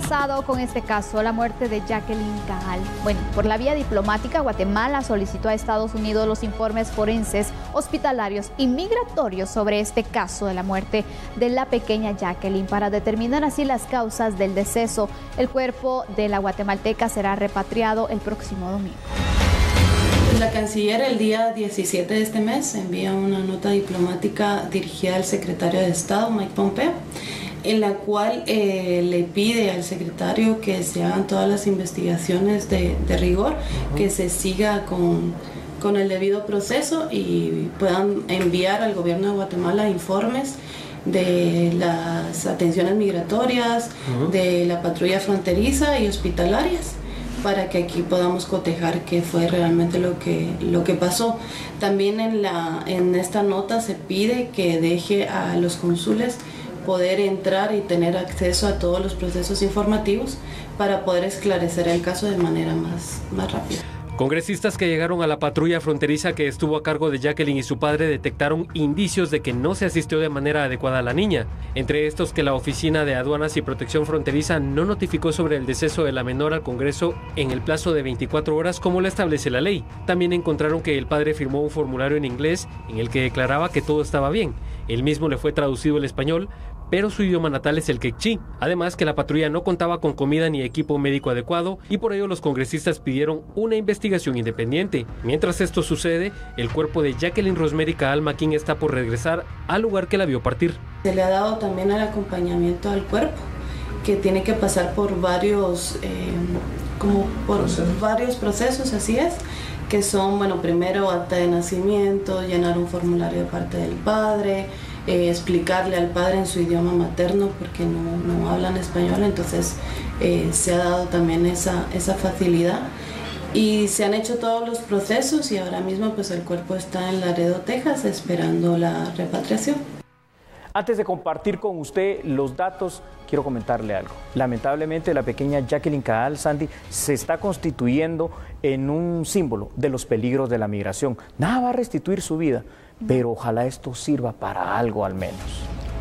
pasado con este caso, la muerte de Jacqueline Caal? Bueno, por la vía diplomática, Guatemala solicitó a Estados Unidos los informes forenses, hospitalarios y migratorios sobre este caso de la muerte de la pequeña Jacqueline para determinar así las causas del deceso. El cuerpo de la guatemalteca será repatriado el próximo domingo. La canciller el día 17 de este mes envía una nota diplomática dirigida al secretario de Estado, Mike Pompeo, en la cual le pide al secretario que se hagan todas las investigaciones de rigor, que se siga con el debido proceso y puedan enviar al gobierno de Guatemala informes de las atenciones migratorias, de la patrulla fronteriza y hospitalarias, para que aquí podamos cotejar qué fue realmente lo que pasó. También en esta nota se pide que deje a los cónsules poder entrar y tener acceso a todos los procesos informativos para poder esclarecer el caso de manera más rápida. Congresistas que llegaron a la patrulla fronteriza que estuvo a cargo de Jacqueline y su padre detectaron indicios de que no se asistió de manera adecuada a la niña. Entre estos, que la Oficina de Aduanas y Protección Fronteriza no notificó sobre el deceso de la menor al Congreso en el plazo de 24 horas como lo establece la ley. También encontraron que el padre firmó un formulario en inglés en el que declaraba que todo estaba bien. El mismo le fue traducido al español, pero su idioma natal es el quechí. Además, que la patrulla no contaba con comida ni equipo médico adecuado y por ello los congresistas pidieron una investigación independiente. Mientras esto sucede, el cuerpo de Jacqueline Rosemary Caal Maquín está por regresar al lugar que la vio partir. Se le ha dado también el acompañamiento al cuerpo, que tiene que pasar por varios procesos, así es, que son, bueno, primero acta de nacimiento, llenar un formulario de parte del padre, explicarle al padre en su idioma materno porque no hablan español, entonces se ha dado también esa facilidad y se han hecho todos los procesos y ahora mismo pues el cuerpo está en Laredo, Texas, esperando la repatriación. Antes de compartir con usted los datos, quiero comentarle algo. Lamentablemente la pequeña Jacqueline Caal, Sandy, se está constituyendo en un símbolo de los peligros de la migración. Nada va a restituir su vida, pero ojalá esto sirva para algo al menos.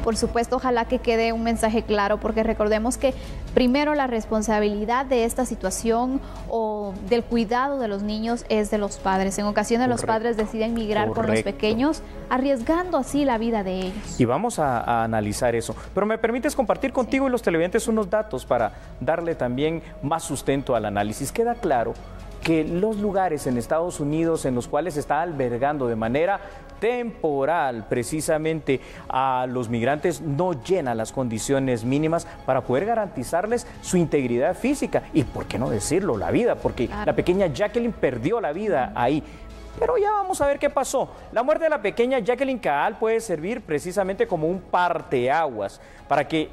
Por supuesto, ojalá que quede un mensaje claro, porque recordemos que primero la responsabilidad de esta situación o del cuidado de los niños es de los padres. En ocasiones los padres deciden migrar con los pequeños, arriesgando así la vida de ellos. Y vamos a analizar eso. Pero me permites compartir contigo y los televidentes unos datos para darle también más sustento al análisis. Queda claro que los lugares en Estados Unidos en los cuales se está albergando de manera temporal precisamente a los migrantes no llenan las condiciones mínimas para poder garantizarles su integridad física y, por qué no decirlo, la vida, porque la pequeña Jacqueline perdió la vida ahí. Pero ya vamos a ver qué pasó. La muerte de la pequeña Jacqueline Caal puede servir precisamente como un parteaguas para que,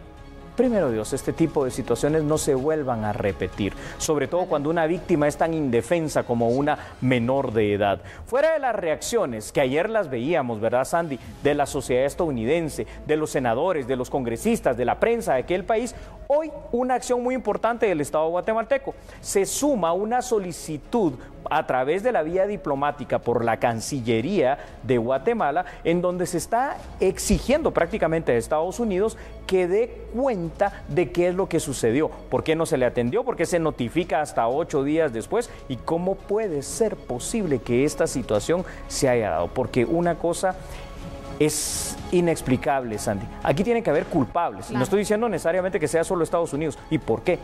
primero Dios, este tipo de situaciones no se vuelvan a repetir, sobre todo cuando una víctima es tan indefensa como una menor de edad. Fuera de las reacciones que ayer las veíamos, ¿verdad, Sandy?, de la sociedad estadounidense, de los senadores, de los congresistas, de la prensa de aquel país, hoy una acción muy importante del Estado guatemalteco. Se suma una solicitud a través de la vía diplomática por la Cancillería de Guatemala, en donde se está exigiendo prácticamente a Estados Unidos que dé cuenta de qué es lo que sucedió, por qué no se le atendió, por qué se notifica hasta 8 días después y cómo puede ser posible que esta situación se haya dado, porque una cosa es inexplicable, Sandy. Aquí tiene que haber culpables. Claro. No estoy diciendo necesariamente que sea solo Estados Unidos. ¿Y por qué?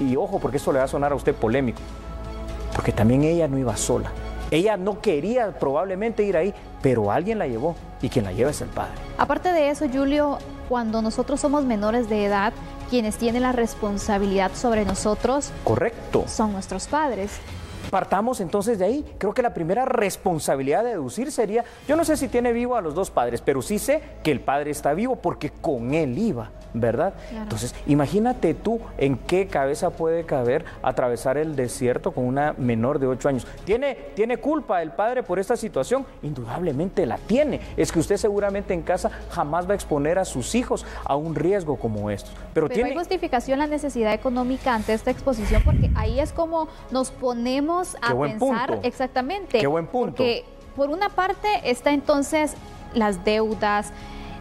Y ojo, porque esto le va a sonar a usted polémico. Porque también ella no iba sola. Ella no quería probablemente ir ahí, pero alguien la llevó y quien la lleva es el padre. Aparte de eso, Julio, cuando nosotros somos menores de edad, quienes tienen la responsabilidad sobre nosotros, correcto, son nuestros padres. Partamos entonces de ahí. Creo que la primera responsabilidad de deducir sería, yo no sé si tiene vivo a los dos padres, pero sí sé que el padre está vivo porque con él iba, ¿verdad? Claro. Entonces, imagínate tú en qué cabeza puede caber atravesar el desierto con una menor de 8 años. ¿Tiene culpa el padre por esta situación? Indudablemente la tiene. Es que usted seguramente en casa jamás va a exponer a sus hijos a un riesgo como estos. Pero hay justificación la necesidad económica ante esta exposición, porque ahí es como nos ponemos a pensar exactamente. Qué buen punto. Porque por una parte está entonces las deudas,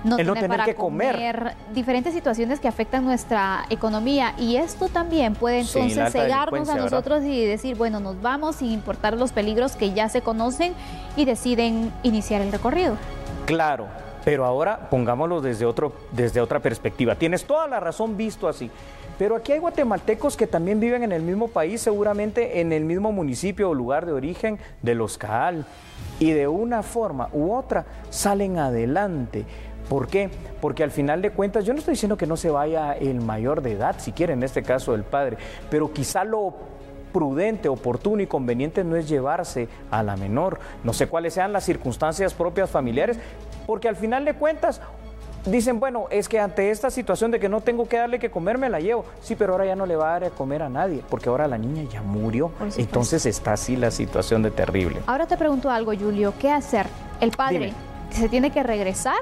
no el no tener tener para que comer. Diferentes situaciones que afectan nuestra economía, y esto también puede entonces la alta cegarnos a delincuencia, nosotros y decir, bueno, nos vamos sin importar los peligros que ya se conocen y deciden iniciar el recorrido. Claro, pero ahora pongámoslo desde otra perspectiva. Tienes toda la razón visto así. Pero aquí hay guatemaltecos que también viven en el mismo país, seguramente en el mismo municipio o lugar de origen de los Caal, y de una forma u otra salen adelante. ¿Por qué? Porque al final de cuentas, yo no estoy diciendo que no se vaya el mayor de edad, si quiere, en este caso el padre, pero quizá lo prudente, oportuno y conveniente no es llevarse a la menor. No sé cuáles sean las circunstancias propias familiares, porque al final de cuentas dicen, bueno, es que ante esta situación de que no tengo que darle que comer, me la llevo. Sí, pero ahora ya no le va a dar a comer a nadie, porque ahora la niña ya murió. Entonces está así la situación de terrible. Ahora te pregunto algo, Julio, ¿qué hacer? ¿El padre se tiene que regresar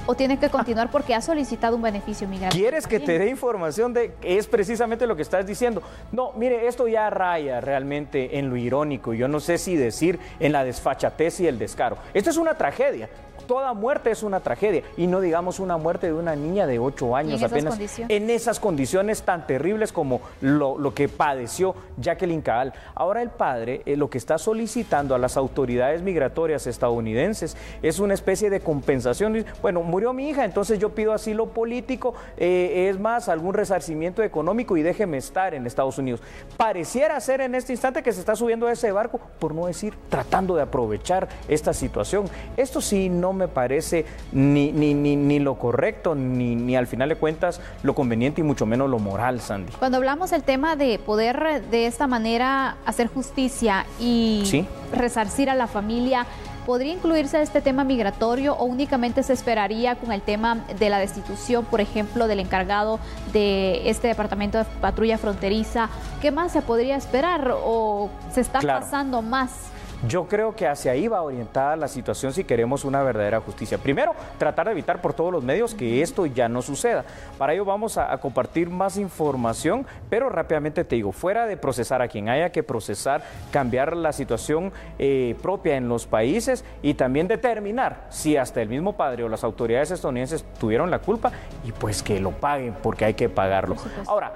o tiene que continuar porque ha solicitado un beneficio migratorio? ¿Quieres que te dé información de que es precisamente lo que estás diciendo? No, mire, esto ya raya realmente en lo irónico. Yo no sé si decir en la desfachatez y el descaro. Esto es una tragedia. Toda muerte es una tragedia, y no digamos una muerte de una niña de 8 años apenas, en esas condiciones tan terribles como lo que padeció Jacqueline Caal. Ahora el padre lo que está solicitando a las autoridades migratorias estadounidenses es una especie de compensación. Bueno, murió mi hija, entonces yo pido asilo político, es más, algún resarcimiento económico y déjeme estar en Estados Unidos. Pareciera ser en este instante que se está subiendo a ese barco, por no decir tratando de aprovechar esta situación. Esto sí no me parece ni lo correcto, ni al final de cuentas lo conveniente, y mucho menos lo moral, Sandy. Cuando hablamos del tema de poder de esta manera hacer justicia y resarcir a la familia, ¿podría incluirse este tema migratorio o únicamente se esperaría con el tema de la destitución, por ejemplo, del encargado de este departamento de patrulla fronteriza? ¿Qué más se podría esperar o se está pasando más? Yo creo que hacia ahí va orientada la situación si queremos una verdadera justicia. Primero, tratar de evitar por todos los medios que esto ya no suceda. Para ello vamos a compartir más información, pero rápidamente te digo, fuera de procesar a quien haya que procesar, cambiar la situación propia en los países y también determinar si hasta el mismo padre o las autoridades estadounidenses tuvieron la culpa, y pues que lo paguen, porque hay que pagarlo. Ahora,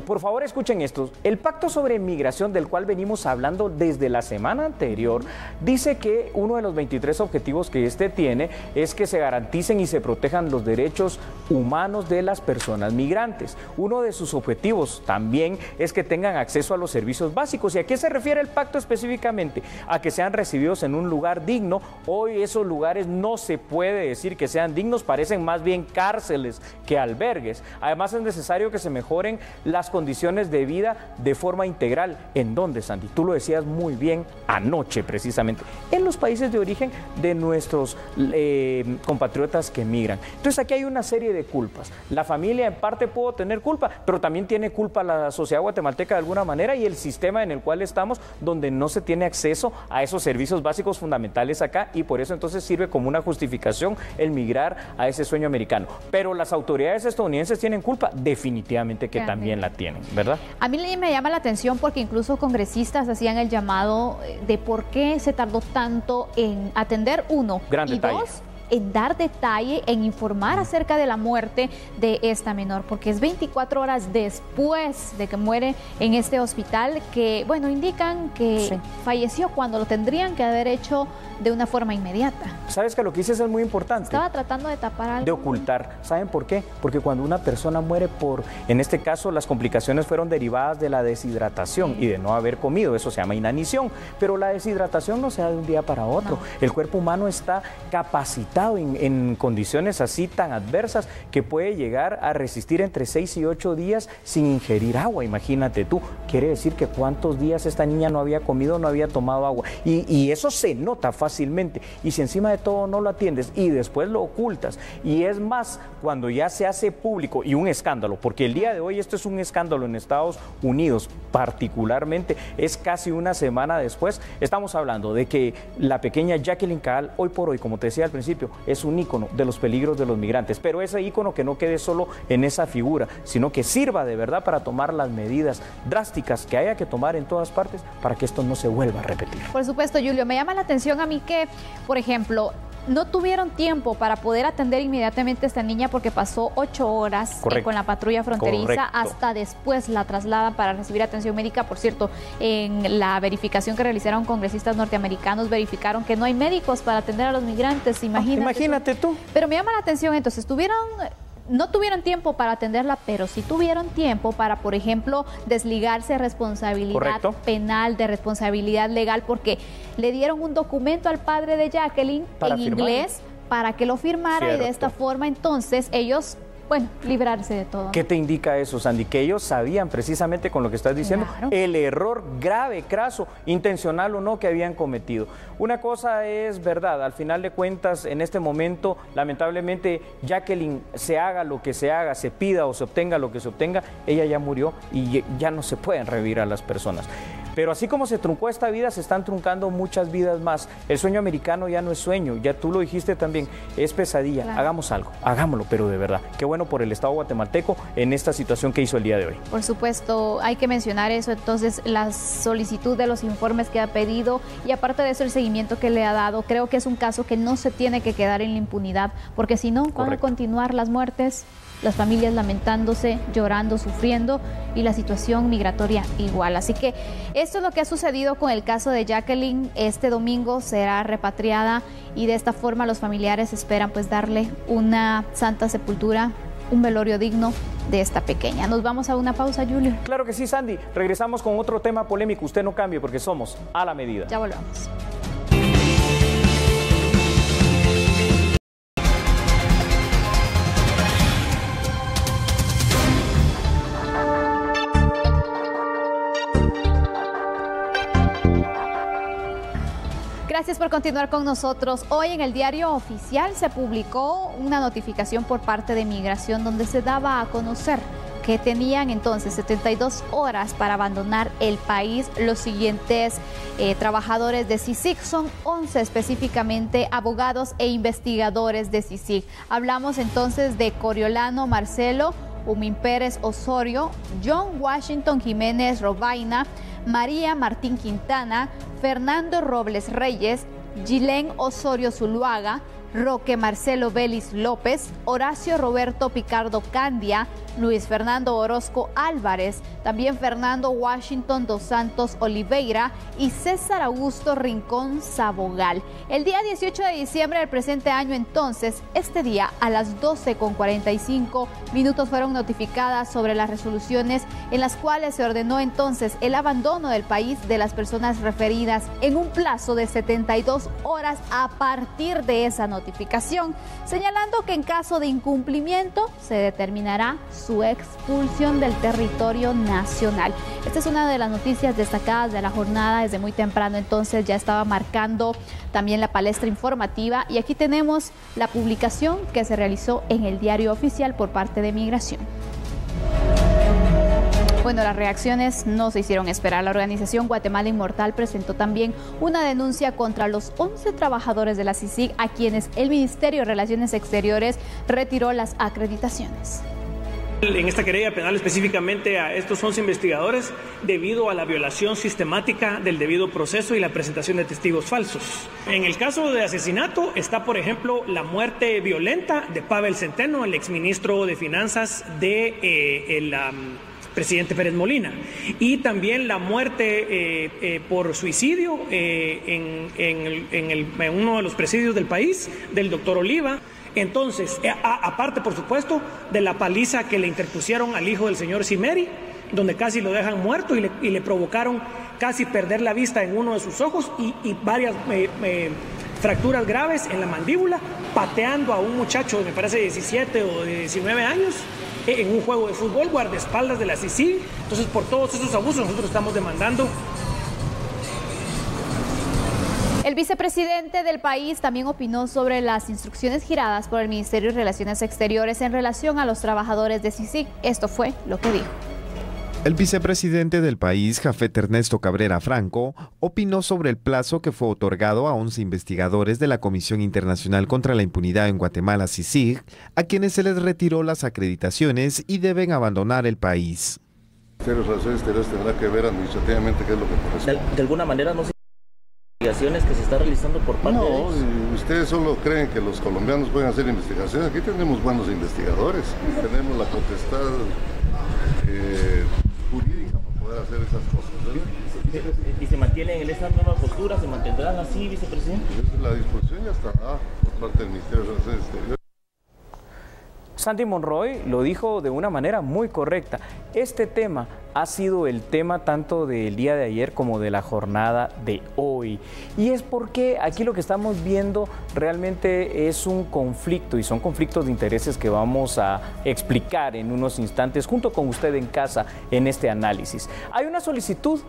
por favor, escuchen esto. El pacto sobre migración, del cual venimos hablando desde la semana anterior, dice que uno de los 23 objetivos que este tiene es que se garanticen y se protejan los derechos humanos de las personas migrantes. Uno de sus objetivos también es que tengan acceso a los servicios básicos. ¿Y a qué se refiere el pacto específicamente? A que sean recibidos en un lugar digno. Hoy esos lugares no se puede decir que sean dignos, parecen más bien cárceles que albergues. Además, es necesario que se mejoren las condiciones de vida de forma integral. ¿En dónde, Sandy? Tú lo decías muy bien anoche, precisamente, en los países de origen de nuestros compatriotas que migran. Entonces aquí hay una serie de culpas. La familia en parte pudo tener culpa, pero también tiene culpa la sociedad guatemalteca de alguna manera, y el sistema en el cual estamos, donde no se tiene acceso a esos servicios básicos fundamentales acá, y por eso entonces sirve como una justificación el migrar a ese sueño americano. Pero las autoridades estadounidenses tienen culpa, definitivamente que también la tienen, ¿verdad? A mí me llama la atención porque incluso congresistas hacían el llamado de por qué se tardó tanto en atender uno. Gran detalle. Dos, en dar detalle, en informar acerca de la muerte de esta menor, porque es 24 horas después de que muere en este hospital que, bueno, indican que falleció cuando lo tendrían que haber hecho de una forma inmediata. ¿Sabes que lo que dices es muy importante? Estaba tratando de tapar algo. De ocultar. ¿Saben por qué? Porque cuando una persona muere en este caso, las complicaciones fueron derivadas de la deshidratación y de no haber comido. Eso se llama inanición. Pero la deshidratación no se da de un día para otro. No. El cuerpo humano está capacitado en condiciones así tan adversas que puede llegar a resistir entre 6 y 8 días sin ingerir agua. Imagínate tú. Quiere decir que cuántos días esta niña no había comido, no había tomado agua. Y eso se nota fácilmente, y si encima de todo no lo atiendes y después lo ocultas, y es más, cuando ya se hace público y un escándalo, porque el día de hoy esto es un escándalo en Estados Unidos particularmente, es casi una semana después, estamos hablando de que la pequeña Jacqueline Caal, hoy por hoy, como te decía al principio, es un ícono de los peligros de los migrantes, pero ese ícono que no quede solo en esa figura, sino que sirva de verdad para tomar las medidas drásticas que haya que tomar en todas partes para que esto no se vuelva a repetir. Por supuesto, Julio, me llama la atención a mí que, por ejemplo, no tuvieron tiempo para poder atender inmediatamente a esta niña porque pasó 8 horas con la patrulla fronteriza. Hasta después la trasladan para recibir atención médica. Por cierto, en la verificación que realizaron congresistas norteamericanos, verificaron que no hay médicos para atender a los migrantes. Imagínate tú. Pero me llama la atención, entonces no tuvieron tiempo para atenderla, pero sí tuvieron tiempo para, por ejemplo, desligarse de responsabilidad penal, de responsabilidad legal, porque le dieron un documento al padre de Jacqueline en inglés para que lo firmara. Y de esta forma entonces ellos, bueno, librarse de todo. ¿Qué te indica eso, Sandy? Que ellos sabían precisamente con lo que estás diciendo, el error grave, craso, intencional o no, que habían cometido. Una cosa es verdad, al final de cuentas, en este momento, lamentablemente, Jacqueline, se haga lo que se haga, se pida o se obtenga lo que se obtenga, ella ya murió y ya no se pueden revivir a las personas. Pero así como se truncó esta vida, se están truncando muchas vidas más. El sueño americano ya no es sueño, ya tú lo dijiste también, es pesadilla. Claro. Hagamos algo, hagámoslo, pero de verdad. Qué bueno por el Estado guatemalteco en esta situación que hizo el día de hoy. Por supuesto, hay que mencionar eso, entonces la solicitud de los informes que ha pedido y aparte de eso el seguimiento que le ha dado. Creo que es un caso que no se tiene que quedar en la impunidad, porque si no, van a continuar las muertes, las familias lamentándose, llorando, sufriendo y la situación migratoria igual. Así que esto es lo que ha sucedido con el caso de Jacqueline. Este domingo será repatriada y de esta forma los familiares esperan pues darle una santa sepultura, un velorio digno de esta pequeña. Nos vamos a una pausa, Julio. Claro que sí, Sandy. Regresamos con otro tema polémico. Usted no cambie porque somos A la Medida. Ya volvemos. Gracias por continuar con nosotros. Hoy en el Diario Oficial se publicó una notificación por parte de Migración donde se daba a conocer que tenían entonces 72 horas para abandonar el país los siguientes trabajadores de CICIG. Son 11 específicamente abogados e investigadores de CICIG. Hablamos entonces de Coriolano Marcelo, Humín Pérez Osorio, John Washington Jiménez Robaina, María Martín Quintana, Fernando Robles Reyes, Gilén Osorio Zuluaga, Roque Marcelo Vélez López, Horacio Roberto Picardo Candia, Luis Fernando Orozco Álvarez, también Fernando Washington dos Santos Oliveira y César Augusto Rincón Sabogal. El día 18 de diciembre del presente año entonces, este día a las 12:45 fueron notificadas sobre las resoluciones en las cuales se ordenó entonces el abandono del país de las personas referidas en un plazo de 72 horas a partir de esa notificación, señalando que en caso de incumplimiento se determinará su expulsión del territorio nacional. Esta es una de las noticias destacadas de la jornada. Desde muy temprano entonces ya estaba marcando también la palestra informativa y aquí tenemos la publicación que se realizó en el Diario Oficial por parte de Migración. Bueno, las reacciones no se hicieron esperar. La organización Guatemala Inmortal presentó también una denuncia contra los 11 trabajadores de la CICIG a quienes el Ministerio de Relaciones Exteriores retiró las acreditaciones. En esta querella penal específicamente a estos 11 investigadores debido a la violación sistemática del debido proceso y la presentación de testigos falsos. En el caso de asesinato está, por ejemplo, la muerte violenta de Pavel Centeno, el exministro de Finanzas de presidente Pérez Molina, y también la muerte por suicidio en uno de los presidios del país del doctor Oliva. Entonces, aparte, por supuesto, de la paliza que le interpusieron al hijo del señor Cimeri, donde casi lo dejan muerto y le provocaron casi perder la vista en uno de sus ojos y varias fracturas graves en la mandíbula, pateando a un muchacho, me parece 17 o 19 años, en un juego de fútbol, guardaespaldas de la CICIG. Entonces, por todos esos abusos nosotros estamos demandando. El vicepresidente del país también opinó sobre las instrucciones giradas por el Ministerio de Relaciones Exteriores en relación a los trabajadores de CICIG. Esto fue lo que dijo. El vicepresidente del país, Jafet Ernesto Cabrera Franco, opinó sobre el plazo que fue otorgado a 11 investigadores de la Comisión Internacional contra la Impunidad en Guatemala, CICIG, a quienes se les retiró las acreditaciones y deben abandonar el país. El Ministerio de Relaciones Exteriores tendrá que ver administrativamente qué es lo que corresponde. De alguna manera no se... investigaciones que se está realizando por parte de ellos? No, ustedes solo creen que los colombianos pueden hacer investigaciones. Aquí tenemos buenos investigadores, tenemos la potestad jurídica para poder hacer esas cosas, ¿verdad? ¿Y se mantienen en esa nueva postura? ¿Se mantendrán así, vicepresidente? La disposición ya está por parte del Ministerio de Relaciones Exteriores. Sandy Monroy lo dijo de una manera muy correcta. Este tema ha sido el tema tanto del día de ayer como de la jornada de hoy. Y es porque aquí lo que estamos viendo realmente es un conflicto, y son conflictos de intereses que vamos a explicar en unos instantes junto con usted en casa en este análisis. Hay una solicitud.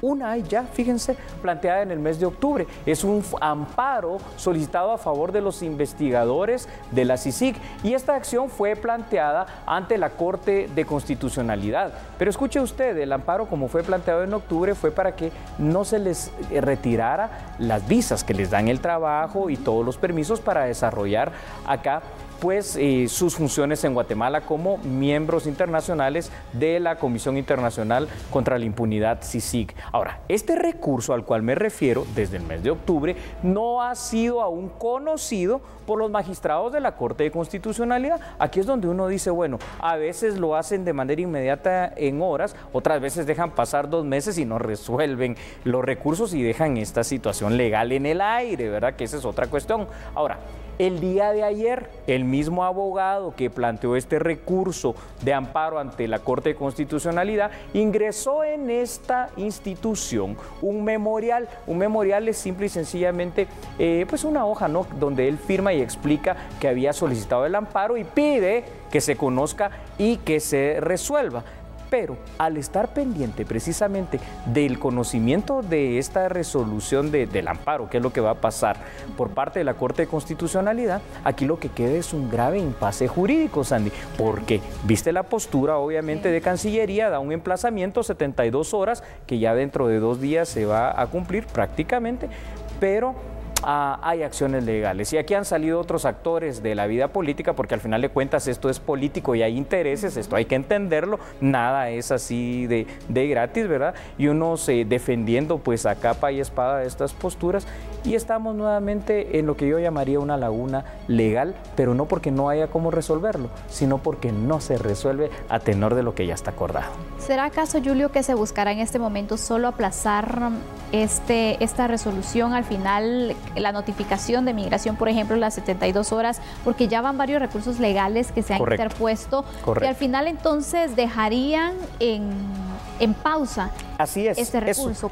Una hay ya, fíjense, planteada en el mes de octubre. Es un amparo solicitado a favor de los investigadores de la CICIG y esta acción fue planteada ante la Corte de Constitucionalidad. Pero escuche usted, el amparo como fue planteado en octubre fue para que no se les retirara las visas que les dan el trabajo y todos los permisos para desarrollar acá pues sus funciones en Guatemala como miembros internacionales de la Comisión Internacional contra la Impunidad, CICIG. Ahora, este recurso al cual me refiero desde el mes de octubre no ha sido aún conocido por los magistrados de la Corte de Constitucionalidad. Aquí es donde uno dice, bueno, a veces lo hacen de manera inmediata en horas, otras veces dejan pasar 2 meses y no resuelven los recursos y dejan esta situación legal en el aire, ¿verdad? Que esa es otra cuestión. Ahora, el día de ayer, el mismo abogado que planteó este recurso de amparo ante la Corte de Constitucionalidad ingresó en esta institución un memorial. Un memorial es simple y sencillamente pues una hoja, ¿no?, donde él firma y explica que había solicitado el amparo y pide que se conozca y que se resuelva. Pero al estar pendiente precisamente del conocimiento de esta resolución del amparo, que es lo que va a pasar por parte de la Corte de Constitucionalidad, aquí lo que queda es un grave impasse jurídico, Sandy, porque viste la postura obviamente de Cancillería, da un emplazamiento 72 horas, que ya dentro de 2 días se va a cumplir prácticamente, pero hay acciones legales. Y aquí han salido otros actores de la vida política, porque al final de cuentas esto es político y hay intereses, esto hay que entenderlo, nada es así de gratis, ¿verdad? Y unos defendiendo pues a capa y espada estas posturas, y estamos nuevamente en lo que yo llamaría una laguna legal, pero no porque no haya cómo resolverlo, sino porque no se resuelve a tenor de lo que ya está acordado. ¿Será acaso, Julio, que se buscará en este momento solo aplazar esta resolución al final, la notificación de migración, por ejemplo, las 72 horas, porque ya van varios recursos legales que se han interpuesto, y al final entonces dejarían en pausa este recurso?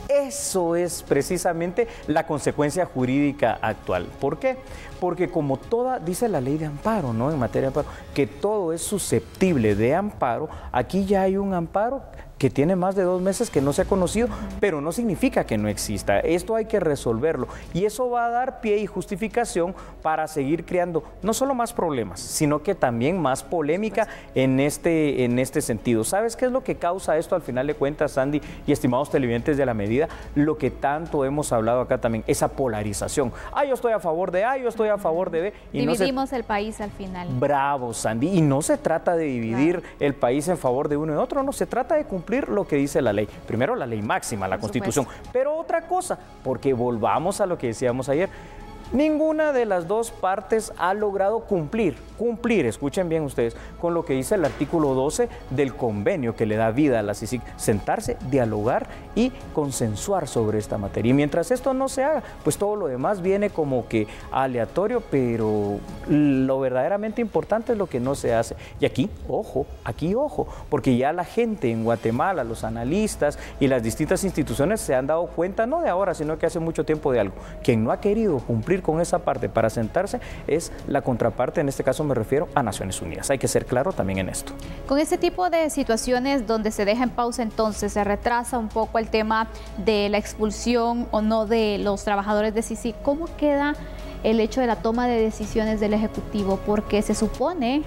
Eso es precisamente la consecuencia jurídica actual. ¿Por qué? Porque como dice la ley de amparo, ¿no?, en materia de amparo, que todo es susceptible de amparo, aquí ya hay un amparo que tiene más de 2 meses que no se ha conocido, pero no significa que no exista. Esto hay que resolverlo y eso va a dar pie y justificación para seguir creando no solo más problemas, sino que también más polémica en este sentido. ¿Sabes qué es lo que causa esto al final de cuentas, Sandy y estimados televidentes de La Medida? Lo que tanto hemos hablado acá también, esa polarización. Yo estoy a favor de A, yo estoy a favor de B. Y dividimos el país al final. Bravo, Sandy. Y no se trata de dividir el país en favor de uno y otro, no, se trata de cumplir lo que dice la ley. Primero la ley máxima, la Constitución, pero otra cosa, porque volvamos a lo que decíamos ayer, ninguna de las dos partes ha logrado cumplir, escuchen bien ustedes, con lo que dice el artículo 12 del convenio que le da vida a la CICIG, sentarse, dialogar y consensuar sobre esta materia. Y mientras esto no se haga, pues todo lo demás viene como que aleatorio, pero lo verdaderamente importante es lo que no se hace. Y aquí, ojo, porque ya la gente en Guatemala, los analistas y las distintas instituciones se han dado cuenta, no de ahora, sino que hace mucho tiempo, de algo. Quien no ha querido cumplir con esa parte para sentarse es la contraparte, en este caso me refiero a Naciones Unidas. Hay que ser claro también en esto. Con este tipo de situaciones donde se deja en pausa, entonces se retrasa un poco el tema de la expulsión o no de los trabajadores de CICIG. ¿Cómo queda el hecho de la toma de decisiones del Ejecutivo? Porque se supone,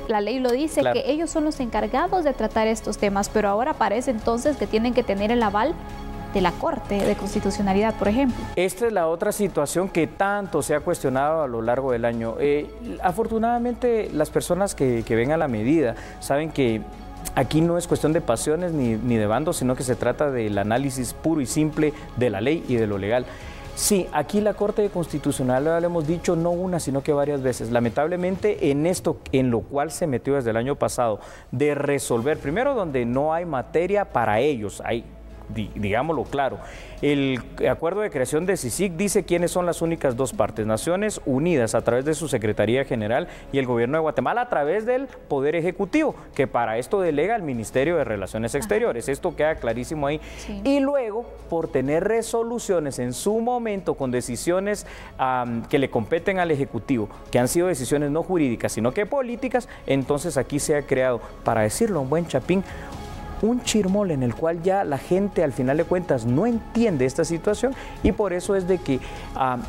la ley lo dice, claro, que ellos son los encargados de tratar estos temas, pero ahora parece entonces que tienen que tener el aval de la Corte de Constitucionalidad, por ejemplo. Esta es la otra situación que tanto se ha cuestionado a lo largo del año. Afortunadamente, las personas que ven a La Medida saben que aquí no es cuestión de pasiones ni de bandos, sino que se trata del análisis puro y simple de la ley y de lo legal. Sí, aquí la Corte Constitucional, lo hemos dicho no una, sino que varias veces. Lamentablemente en esto, en lo cual se metió desde el año pasado, de resolver, primero donde no hay materia para ellos, hay, digámoslo claro, el acuerdo de creación de CICIG dice quiénes son las únicas dos partes: Naciones Unidas a través de su Secretaría General y el Gobierno de Guatemala a través del Poder Ejecutivo, que para esto delega al Ministerio de Relaciones Exteriores. Esto queda clarísimo ahí. Sí. Y luego, por tener resoluciones en su momento con decisiones que le competen al Ejecutivo, que han sido decisiones no jurídicas, sino que políticas, entonces aquí se ha creado, para decirlo un buen chapín, un chirmol en el cual ya la gente al final de cuentas no entiende esta situación, y por eso es de que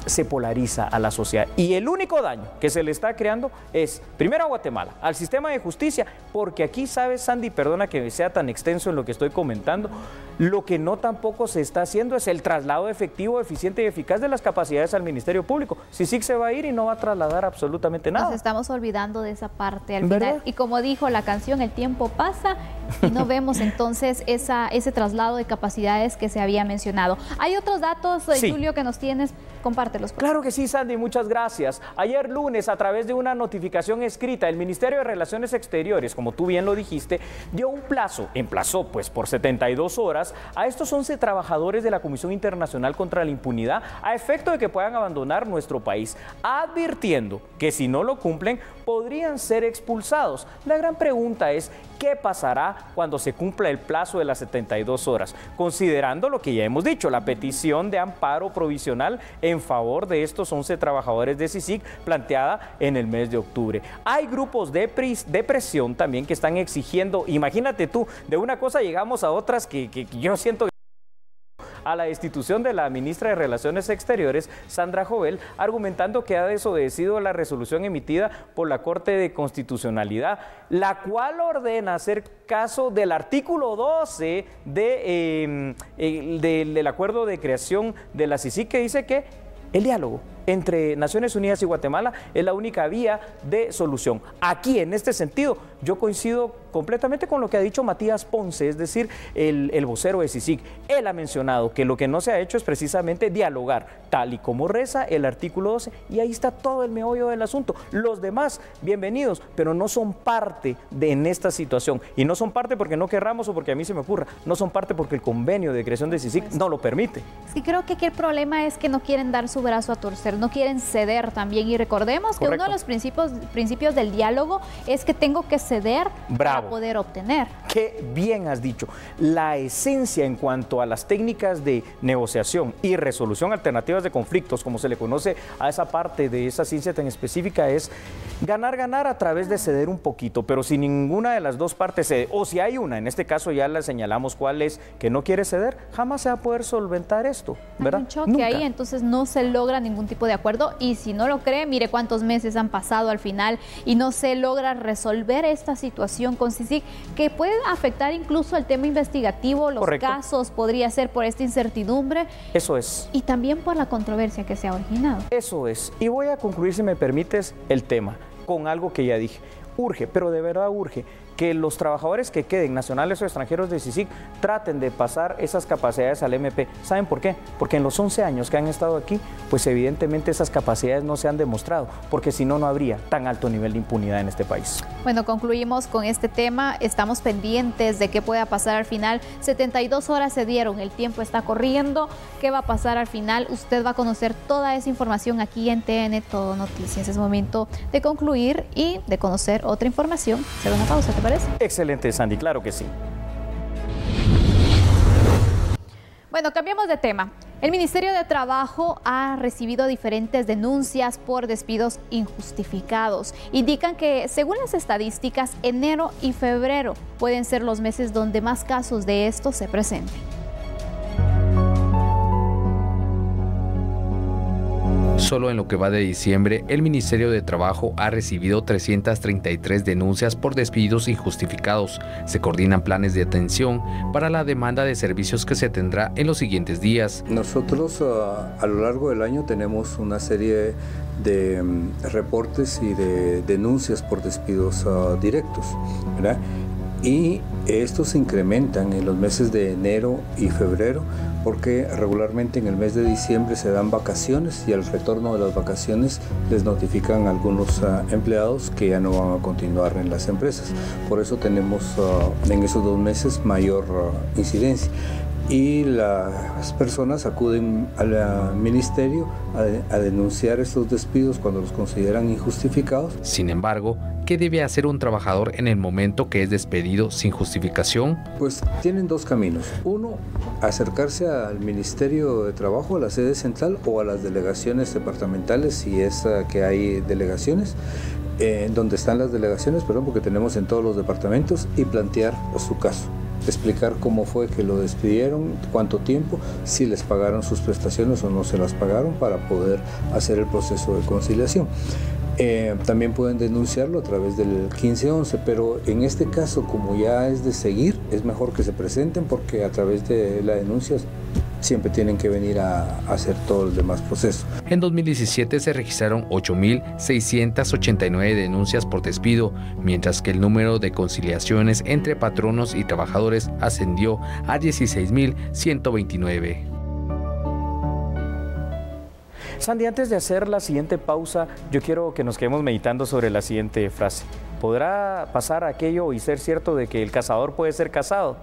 se polariza a la sociedad. Y el único daño que se le está creando es, primero a Guatemala, al sistema de justicia, porque aquí, ¿sabes, Sandy? Perdona que sea tan extenso en lo que estoy comentando, lo que no tampoco se está haciendo es el traslado efectivo, eficiente y eficaz de las capacidades al Ministerio Público. CICIG se va a ir y no va a trasladar absolutamente nada. Nos estamos olvidando de esa parte al final. Y como dijo la canción, el tiempo pasa y no vemos entonces ese traslado de capacidades que se había mencionado. ¿Hay otros datos, sí, Julio, que nos tienes? Compártelos. Claro que sí, Sandy, muchas gracias. Ayer lunes, a través de una notificación escrita, el Ministerio de Relaciones Exteriores, como tú bien lo dijiste, dio un plazo, emplazó pues por 72 horas a estos 11 trabajadores de la Comisión Internacional contra la Impunidad a efecto de que puedan abandonar nuestro país, advirtiendo que si no lo cumplen podrían ser expulsados. La gran pregunta es, ¿qué pasará cuando se cumpla el plazo de las 72 horas? Considerando lo que ya hemos dicho, la petición de amparo provisional en favor de estos 11 trabajadores de CICIG planteada en el mes de octubre. Hay grupos de presión también que están exigiendo, imagínate tú, de una cosa llegamos a otras que yo siento que a la destitución de la ministra de Relaciones Exteriores, Sandra Jovel, argumentando que ha desobedecido la resolución emitida por la Corte de Constitucionalidad, la cual ordena hacer caso del artículo 12 del acuerdo de creación de la CICIG, que dice que el diálogo entre Naciones Unidas y Guatemala es la única vía de solución. Aquí, en este sentido, yo coincido completamente con lo que ha dicho Matías Ponce, es decir, el vocero de CICIG. Él ha mencionado que lo que no se ha hecho es precisamente dialogar, tal y como reza el artículo 12, y ahí está todo el meollo del asunto. Los demás, bienvenidos, pero no son parte en esta situación, y no son parte porque no querramos o porque a mí se me ocurra, no son parte porque el convenio de creación de CICIG no lo permite. Sí, creo que aquí el problema es que no quieren dar su brazo a torcer, no quieren ceder también, y recordemos que uno de los principios del diálogo es que tengo que ceder para poder obtener. Qué bien has dicho. La esencia en cuanto a las técnicas de negociación y resolución alternativas de conflictos, como se le conoce a esa parte de esa ciencia tan específica, es ganar a través de ceder un poquito, pero si ninguna de las dos partes cede, o si hay una, en este caso ya la señalamos cuál es, que no quiere ceder, jamás se va a poder solventar esto, ¿verdad? Hay un choque ahí, entonces no se logra ningún tipo de acuerdo, y si no lo cree, mire cuántos meses han pasado al final y no se logra resolver esta situación con CICIG, que puede afectar incluso el tema investigativo, los casos, podría ser por esta incertidumbre. Eso es. Y también por la controversia que se ha originado. Eso es. Y voy a concluir, si me permites, el tema con algo que ya dije. Urge, pero de verdad urge, que los trabajadores que queden, nacionales o extranjeros de CICIG, traten de pasar esas capacidades al MP. ¿Saben por qué? Porque en los 11 años que han estado aquí, pues evidentemente esas capacidades no se han demostrado, porque si no, no habría tan alto nivel de impunidad en este país. Bueno, concluimos con este tema, estamos pendientes de qué pueda pasar al final. 72 horas se dieron, el tiempo está corriendo, ¿qué va a pasar al final? Usted va a conocer toda esa información aquí en TN Todo Noticias. Es momento de concluir y de conocer otra información. Será una pausa, ¿te parece? Excelente, Sandy, claro que sí. Bueno, cambiamos de tema. El Ministerio de Trabajo ha recibido diferentes denuncias por despidos injustificados. Indican que, según las estadísticas, enero y febrero pueden ser los meses donde más casos de estos se presenten. Solo en lo que va de diciembre, el Ministerio de Trabajo ha recibido 333 denuncias por despidos injustificados. Se coordinan planes de atención para la demanda de servicios que se tendrá en los siguientes días. Nosotros a lo largo del año tenemos una serie de reportes y de denuncias por despidos directos, ¿verdad? y estos se incrementan en los meses de enero y febrero porque regularmente en el mes de diciembre se dan vacaciones y al retorno de las vacaciones les notifican a algunos empleados que ya no van a continuar en las empresas. Por eso tenemos en esos 2 meses mayor incidencia. Y las personas acuden al ministerio a denunciar estos despidos cuando los consideran injustificados. Sin embargo, ¿qué debe hacer un trabajador en el momento que es despedido sin justificación? Pues tienen 2 caminos. Uno, acercarse al Ministerio de Trabajo, a la sede central o a las delegaciones departamentales, si es que hay delegaciones, donde están las delegaciones, porque tenemos en todos los departamentos, y plantear su caso. Explicar cómo fue que lo despidieron, cuánto tiempo, si les pagaron sus prestaciones o no se las pagaron, para poder hacer el proceso de conciliación. También pueden denunciarlo a través del 1511, pero en este caso, como ya es de seguir, es mejor que se presenten, porque a través de la denuncia siempre tienen que venir a hacer todo el demás proceso. En 2017 se registraron 8.689 denuncias por despido, mientras que el número de conciliaciones entre patronos y trabajadores ascendió a 16.129. Sandy, antes de hacer la siguiente pausa, yo quiero que nos quedemos meditando sobre la siguiente frase. ¿Podrá pasar aquello y ser cierto de que el cazador puede ser cazado?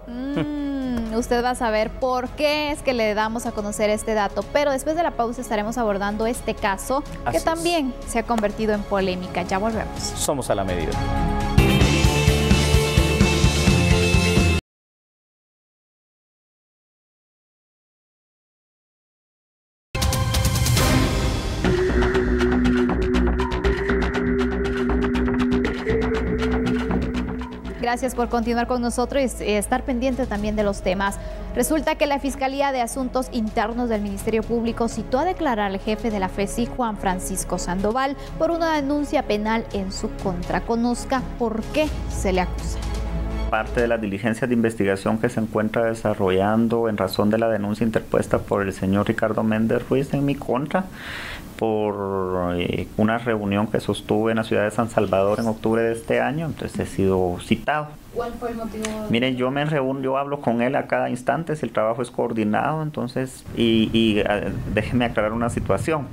Usted va a saber por qué es que le damos a conocer este dato, pero después de la pausa estaremos abordando este caso que también se ha convertido en polémica. Ya volvemos. Somos a la medida. Gracias por continuar con nosotros y estar pendiente también de los temas. Resulta que la Fiscalía de Asuntos Internos del Ministerio Público citó a declarar al jefe de la FESI, Juan Francisco Sandoval, por una denuncia penal en su contra. Conozca por qué se le acusa. Parte de las diligencias de investigación que se encuentra desarrollando en razón de la denuncia interpuesta por el señor Ricardo Méndez Ruiz en mi contra por una reunión que sostuve en la ciudad de San Salvador en octubre de este año, entonces he sido citado. ¿Cuál fue el motivo? Miren, yo me reúno, yo hablo con él a cada instante, si el trabajo es coordinado, entonces, déjeme aclarar una situación.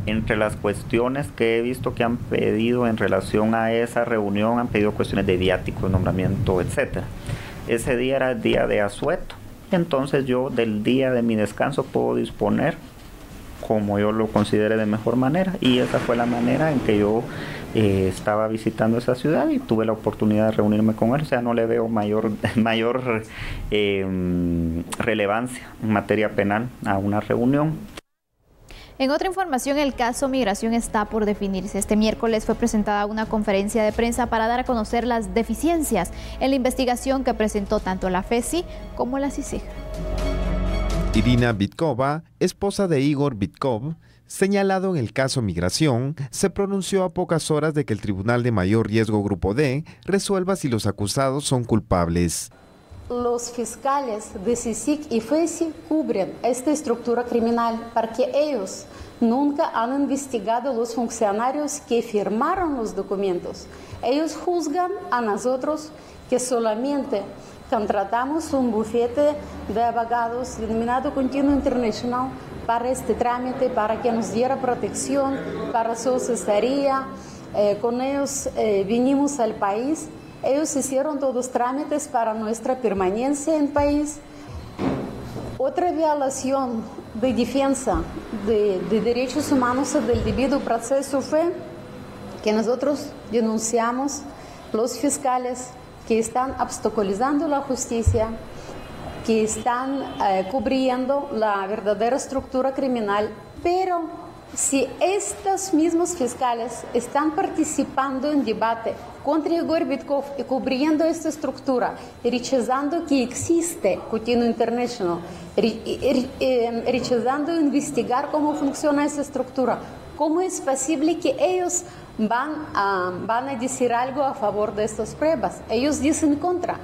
Entre las cuestiones que he visto que han pedido en relación a esa reunión, han pedido cuestiones de viáticos, nombramiento, etcétera. Ese día era el día de asueto, entonces yo del día de mi descanso puedo disponer como yo lo considere de mejor manera, y esa fue la manera en que yo estaba visitando esa ciudad y tuve la oportunidad de reunirme con él. O sea, no le veo mayor relevancia en materia penal a una reunión. En otra información, el caso Migración está por definirse. Este miércoles fue presentada una conferencia de prensa para dar a conocer las deficiencias en la investigación que presentó tanto la FESI como la CICIG. Irina Bitkova, esposa de Igor Bitkov, señalado en el caso Migración, se pronunció a pocas horas de que el Tribunal de Mayor Riesgo Grupo D resuelva si los acusados son culpables. Los fiscales de CICIG y FESI cubren esta estructura criminal porque ellos nunca han investigado los funcionarios que firmaron los documentos. Ellos juzgan a nosotros que solamente contratamos un bufete de abogados denominado Continuo International para este trámite, para que nos diera protección, para su asesoría. Con ellos vinimos al país. Ellos hicieron todos los trámites para nuestra permanencia en el país. Otra violación de defensa de derechos humanos y del debido proceso fue que nosotros denunciamos los fiscales que están obstaculizando la justicia, que están cubriendo la verdadera estructura criminal, pero si estos mismos fiscales están participando en debate contra Igor Bitkov y cubriendo esta estructura, rechazando que existe Continuo International, rechazando investigar cómo funciona esa estructura, ¿cómo es posible que ellos van a decir algo a favor de estas pruebas? Ellos dicen contra.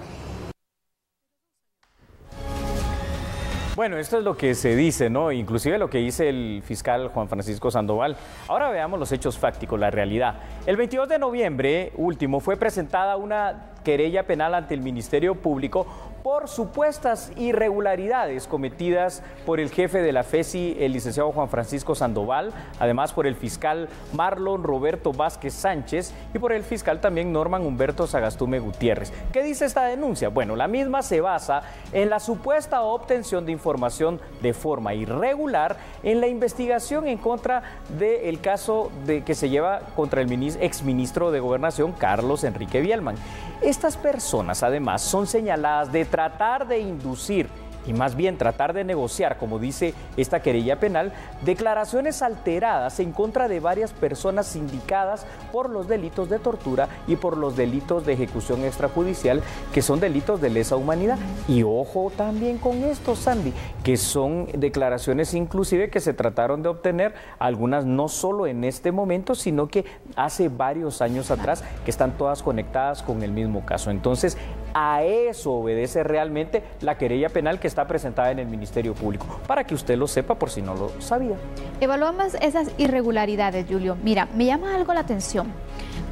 Bueno, esto es lo que se dice, ¿no? Inclusive lo que dice el fiscal Juan Francisco Sandoval. Ahora veamos los hechos fácticos, la realidad. El 22 de noviembre último fue presentada una querella penal ante el Ministerio Público por supuestas irregularidades cometidas por el jefe de la FESI, el licenciado Juan Francisco Sandoval, además por el fiscal Marlon Roberto Vázquez Sánchez y por el fiscal también Norman Humberto Sagastume Gutiérrez. ¿Qué dice esta denuncia? Bueno, la misma se basa en la supuesta obtención de información de forma irregular en la investigación en contra del caso que se lleva contra el exministro de Gobernación, Carlos Enrique Vielman. Estas personas, además, son señaladas de tratar de inducir y más bien tratar de negociar, como dice esta querella penal, declaraciones alteradas en contra de varias personas sindicadas por los delitos de tortura y por los delitos de ejecución extrajudicial, que son delitos de lesa humanidad. Y ojo también con esto, Sandy, que son declaraciones inclusive que se trataron de obtener, algunas no solo en este momento, sino que hace varios años atrás, que están todas conectadas con el mismo caso. Entonces, a eso obedece realmente la querella penal que está presentada en el Ministerio Público, para que usted lo sepa por si no lo sabía. Evaluamos esas irregularidades, Julio. Mira, me llama algo la atención.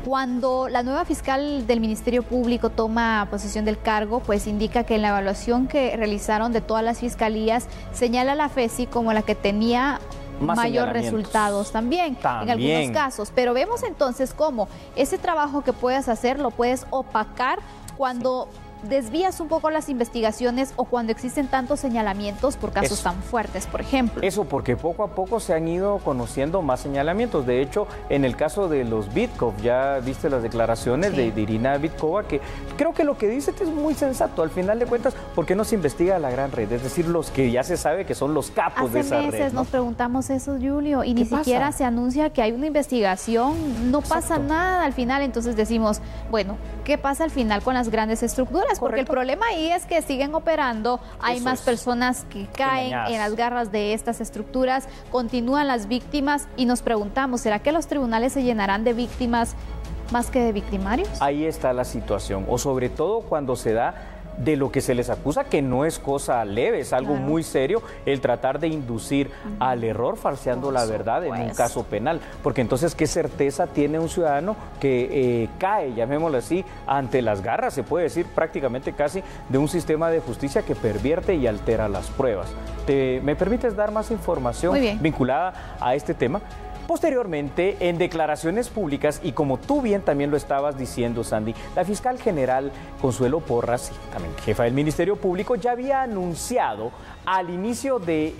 Cuando la nueva fiscal del Ministerio Público toma posesión del cargo, pues indica que en la evaluación que realizaron de todas las fiscalías, señala a la FESI como la que tenía mayor resultados también en algunos casos. Pero vemos entonces cómo ese trabajo que puedes hacer lo puedes opacar cuando desvías un poco las investigaciones o cuando existen tantos señalamientos por casos tan fuertes, por ejemplo. Eso, porque poco a poco se han ido conociendo más señalamientos. De hecho, en el caso de los Bitkov, ya viste las declaraciones de Irina Bitkova, que creo que lo que dice es muy sensato. Al final de cuentas, ¿por qué no se investiga la gran red? Es decir, los que ya se sabe que son los capos de esa red. Hace meses nos preguntamos eso, Julio, y ni siquiera se anuncia que hay una investigación, no pasa nada al final. Entonces decimos, bueno, ¿qué pasa al final con las grandes estructuras? Porque el problema ahí es que siguen operando, hay más personas que caen en las garras de estas estructuras, continúan las víctimas y nos preguntamos, ¿será que los tribunales se llenarán de víctimas más que de victimarios? Ahí está la situación, o sobre todo cuando se da de lo que se les acusa, que no es cosa leve, es algo muy serio, el tratar de inducir al error falseando la verdad en un caso penal, porque entonces qué certeza tiene un ciudadano que cae, llamémoslo así, ante las garras, se puede decir prácticamente casi, de un sistema de justicia que pervierte y altera las pruebas. ¿Me permites dar más información vinculada a este tema? Posteriormente, en declaraciones públicas, y como tú bien también lo estabas diciendo, Sandy, la fiscal general Consuelo Porras, también jefa del Ministerio Público, ya había anunciado el inicio de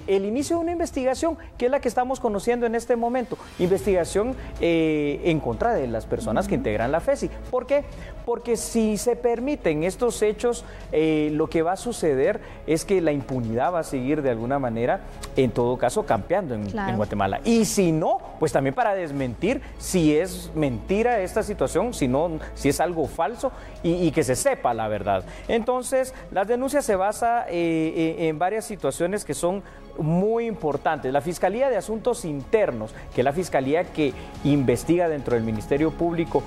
una investigación, que es la que estamos conociendo en este momento, investigación en contra de las personas que integran la FESI. ¿Por qué? Porque si se permiten estos hechos, lo que va a suceder es que la impunidad va a seguir de alguna manera, en todo caso, campeando en Guatemala. Y si no, pues también para desmentir si es mentira esta situación, si es algo falso y que se sepa la verdad. Entonces, las denuncias se basan en varias situaciones que son muy importantes. La Fiscalía de Asuntos Internos, que es la fiscalía que investiga dentro del Ministerio Público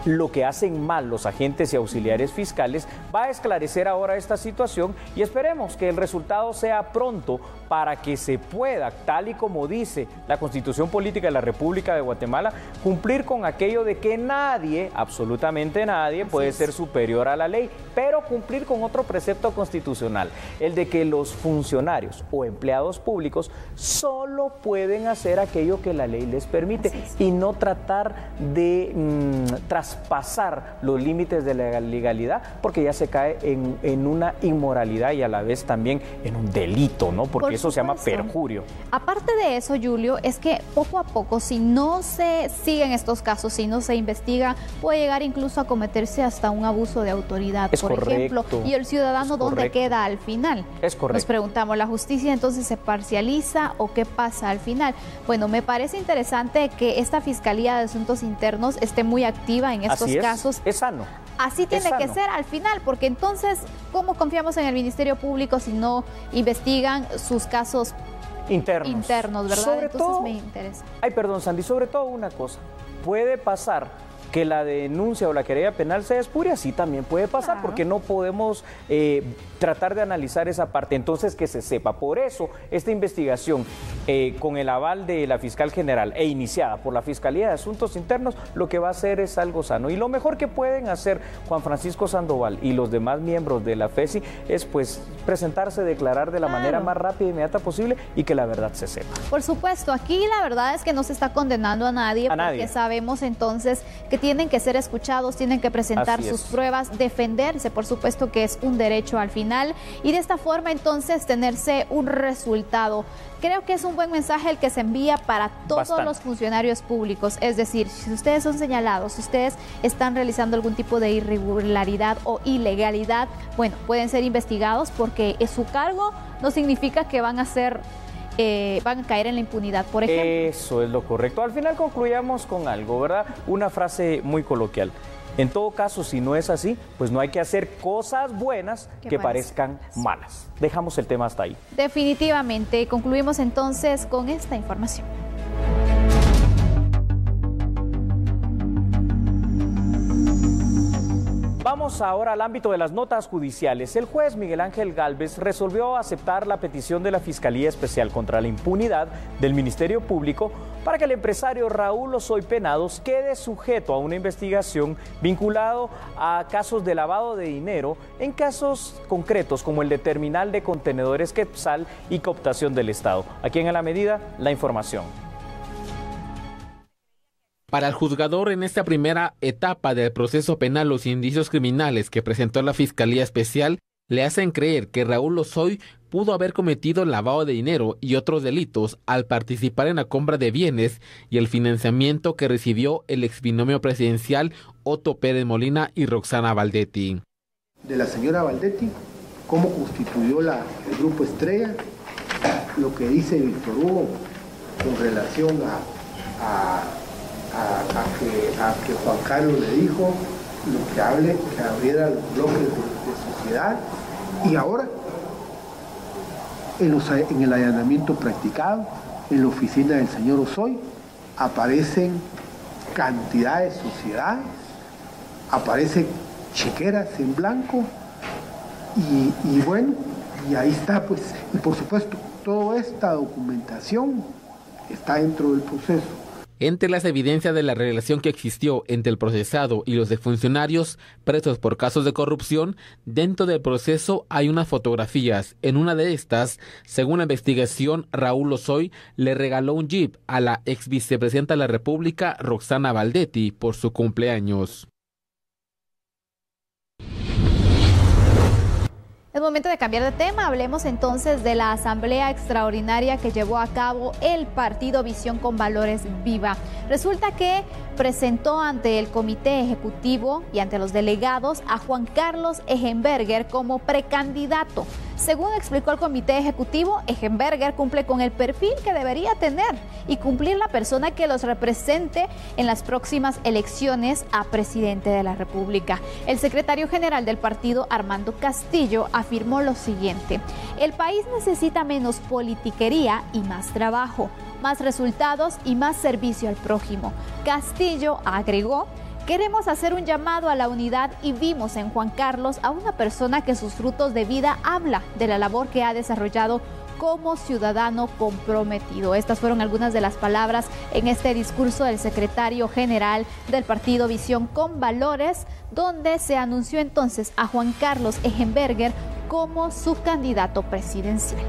lo que hacen mal los agentes y auxiliares fiscales, va a esclarecer ahora esta situación y esperemos que el resultado sea pronto para que se pueda, tal y como dice la Constitución Política de la República de Guatemala, cumplir con aquello de que nadie, absolutamente nadie, puede ser superior a la ley, pero cumplir con otro precepto constitucional, el de que los funcionarios o empleados públicos solo pueden hacer aquello que la ley les permite y no tratar de traspasar los límites de la legalidad, porque ya se cae en una inmoralidad y a la vez también en un delito, ¿no? Porque eso se llama perjurio. Aparte de eso, Julio, es que poco a poco, si no se siguen estos casos, si no se investiga, puede llegar incluso a cometerse hasta un abuso de autoridad, por ejemplo. Y el ciudadano, ¿dónde queda al final? Es correcto. Nos preguntamos, ¿la justicia entonces se parcializa o qué pasa al final? Bueno, me parece interesante que esta Fiscalía de Asuntos Internos esté muy activa en estos casos. Es sano. Así tiene que ser al final, porque entonces, ¿cómo confiamos en el Ministerio Público si no investigan sus casos internos, ¿verdad? Sobre entonces todo, me interesa. Ay, perdón, Sandy, sobre todo una cosa, puede pasar que la denuncia o la querella penal sea espuria, sí también puede pasar, porque no podemos tratar de analizar esa parte, entonces que se sepa. Por eso, esta investigación con el aval de la fiscal general e iniciada por la Fiscalía de Asuntos Internos, lo que va a hacer es algo sano. Y lo mejor que pueden hacer Juan Francisco Sandoval y los demás miembros de la FESI es pues presentarse, declarar de la manera más rápida e inmediata posible y que la verdad se sepa. Por supuesto, aquí la verdad es que no se está condenando a nadie, porque sabemos entonces que tienen que ser escuchados, tienen que presentar sus pruebas, defenderse, por supuesto que es un derecho al final, y de esta forma entonces tenerse un resultado. Creo que es un buen mensaje el que se envía para todos los funcionarios públicos, es decir, si ustedes son señalados, si ustedes están realizando algún tipo de irregularidad o ilegalidad, bueno, pueden ser investigados, porque su cargo no significa que van a caer en la impunidad, por ejemplo. Eso es lo correcto. Al final concluyamos con algo, ¿verdad? Una frase muy coloquial. En todo caso, si no es así, pues no hay que hacer cosas buenas que parezcan malas. Dejamos el tema hasta ahí. Definitivamente. Concluimos entonces con esta información. Vamos ahora al ámbito de las notas judiciales. El juez Miguel Ángel Gálvez resolvió aceptar la petición de la Fiscalía Especial contra la Impunidad del Ministerio Público para que el empresario Raúl Osoy Penados quede sujeto a una investigación vinculado a casos de lavado de dinero en casos concretos como el de terminal de contenedores Quetzal y cooptación del Estado. Aquí en A la Medida, la información. Para el juzgador, en esta primera etapa del proceso penal, los indicios criminales que presentó la Fiscalía Especial le hacen creer que Raúl Osoy pudo haber cometido lavado de dinero y otros delitos al participar en la compra de bienes y el financiamiento que recibió el exbinomio presidencial Otto Pérez Molina y Roxana Valdetti. De la señora Valdetti, cómo constituyó el Grupo Estrella, lo que dice Víctor Hugo con relación a que Juan Carlos le dijo lo que abriera los bloques de sociedad, y ahora en el allanamiento practicado en la oficina del señor Osoy aparecen cantidades de sociedades, aparecen chequeras en blanco y bueno, y ahí está pues, y por supuesto toda esta documentación está dentro del proceso. Entre las evidencias de la relación que existió entre el procesado y los exfuncionarios presos por casos de corrupción, dentro del proceso hay unas fotografías. En una de estas, según la investigación, Raúl Osoy le regaló un Jeep a la ex vicepresidenta de la República, Roxana Valdetti, por su cumpleaños. Es momento de cambiar de tema. Hablemos entonces de la asamblea extraordinaria que llevó a cabo el partido Visión con Valores Viva. Resulta que presentó ante el comité ejecutivo y ante los delegados a Juan Carlos Ejenberger como precandidato. Según explicó el comité ejecutivo, Ejenberger cumple con el perfil que debería tener y cumplir la persona que los represente en las próximas elecciones a presidente de la República. El secretario general del partido, Armando Castillo, afirmó lo siguiente: el país necesita menos politiquería y más trabajo, más resultados y más servicio al prójimo. Castillo agregó: queremos hacer un llamado a la unidad y vimos en Juan Carlos a una persona que sus frutos de vida habla de la labor que ha desarrollado como ciudadano comprometido. Estas fueron algunas de las palabras en este discurso del secretario general del partido Visión con Valores, donde se anunció entonces a Juan Carlos Ejenberger como su candidato presidencial.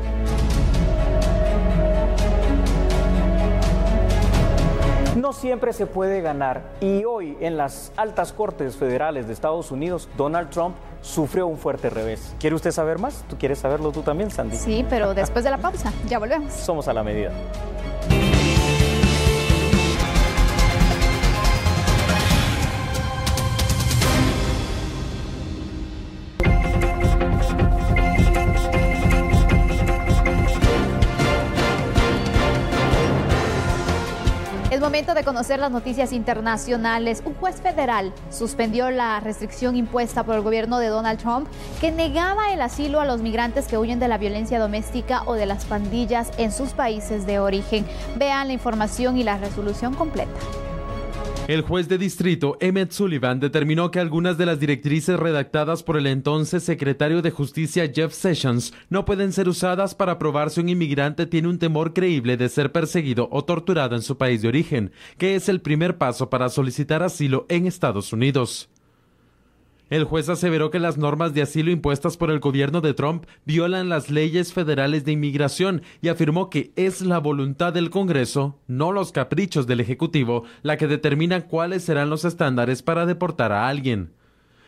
No siempre se puede ganar, y hoy en las altas cortes federales de Estados Unidos, Donald Trump sufrió un fuerte revés. ¿Quiere usted saber más? ¿Tú quieres saberlo tú también, Sandy? Sí, pero después de la pausa. Ya volvemos. Somos A la Medida. Es momento de conocer las noticias internacionales. Un juez federal suspendió la restricción impuesta por el gobierno de Donald Trump que negaba el asilo a los migrantes que huyen de la violencia doméstica o de las pandillas en sus países de origen. Vean la información y la resolución completa. El juez de distrito, Emmett Sullivan, determinó que algunas de las directrices redactadas por el entonces secretario de Justicia Jeff Sessions no pueden ser usadas para probar si un inmigrante tiene un temor creíble de ser perseguido o torturado en su país de origen, que es el primer paso para solicitar asilo en Estados Unidos. El juez aseveró que las normas de asilo impuestas por el gobierno de Trump violan las leyes federales de inmigración y afirmó que es la voluntad del Congreso, no los caprichos del Ejecutivo, la que determina cuáles serán los estándares para deportar a alguien.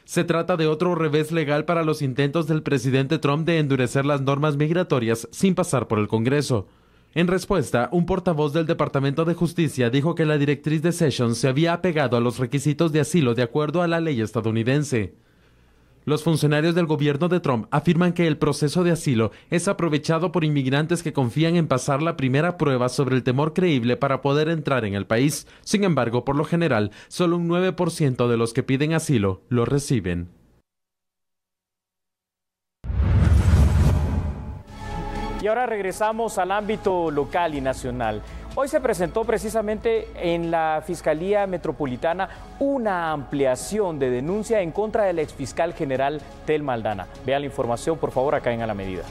Se trata de otro revés legal para los intentos del presidente Trump de endurecer las normas migratorias sin pasar por el Congreso. En respuesta, un portavoz del Departamento de Justicia dijo que la directriz de Sessions se había apegado a los requisitos de asilo de acuerdo a la ley estadounidense. Los funcionarios del gobierno de Trump afirman que el proceso de asilo es aprovechado por inmigrantes que confían en pasar la primera prueba sobre el temor creíble para poder entrar en el país. Sin embargo, por lo general, solo un 9% de los que piden asilo lo reciben. Y ahora regresamos al ámbito local y nacional. Hoy se presentó precisamente en la Fiscalía Metropolitana una ampliación de denuncia en contra del exfiscal general Telma Aldana. Vea la información, por favor, acá en A la Medida.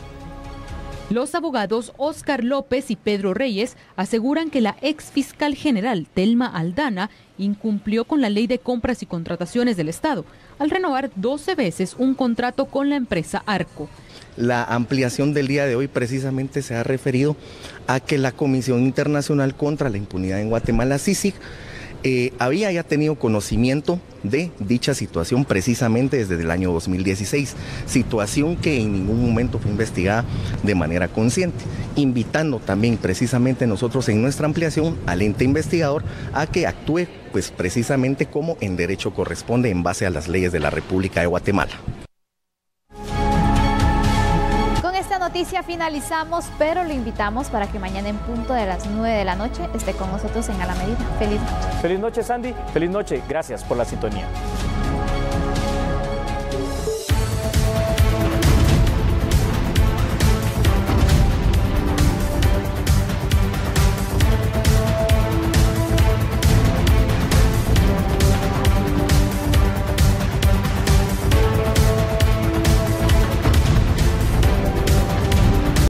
Los abogados Óscar López y Pedro Reyes aseguran que la exfiscal general Telma Aldana incumplió con la Ley de Compras y Contrataciones del Estado al renovar 12 veces un contrato con la empresa Arco. La ampliación del día de hoy precisamente se ha referido a que la Comisión Internacional contra la Impunidad en Guatemala, CICIG, había ya tenido conocimiento de dicha situación precisamente desde el año 2016, situación que en ningún momento fue investigada de manera consciente, invitando también precisamente nosotros en nuestra ampliación al ente investigador a que actúe pues precisamente como en derecho corresponde en base a las leyes de la República de Guatemala. Noticia finalizamos, pero lo invitamos para que mañana en punto de las 9 de la noche esté con nosotros en A la Medida. Feliz noche. Feliz noche, Sandy. Feliz noche. Gracias por la sintonía.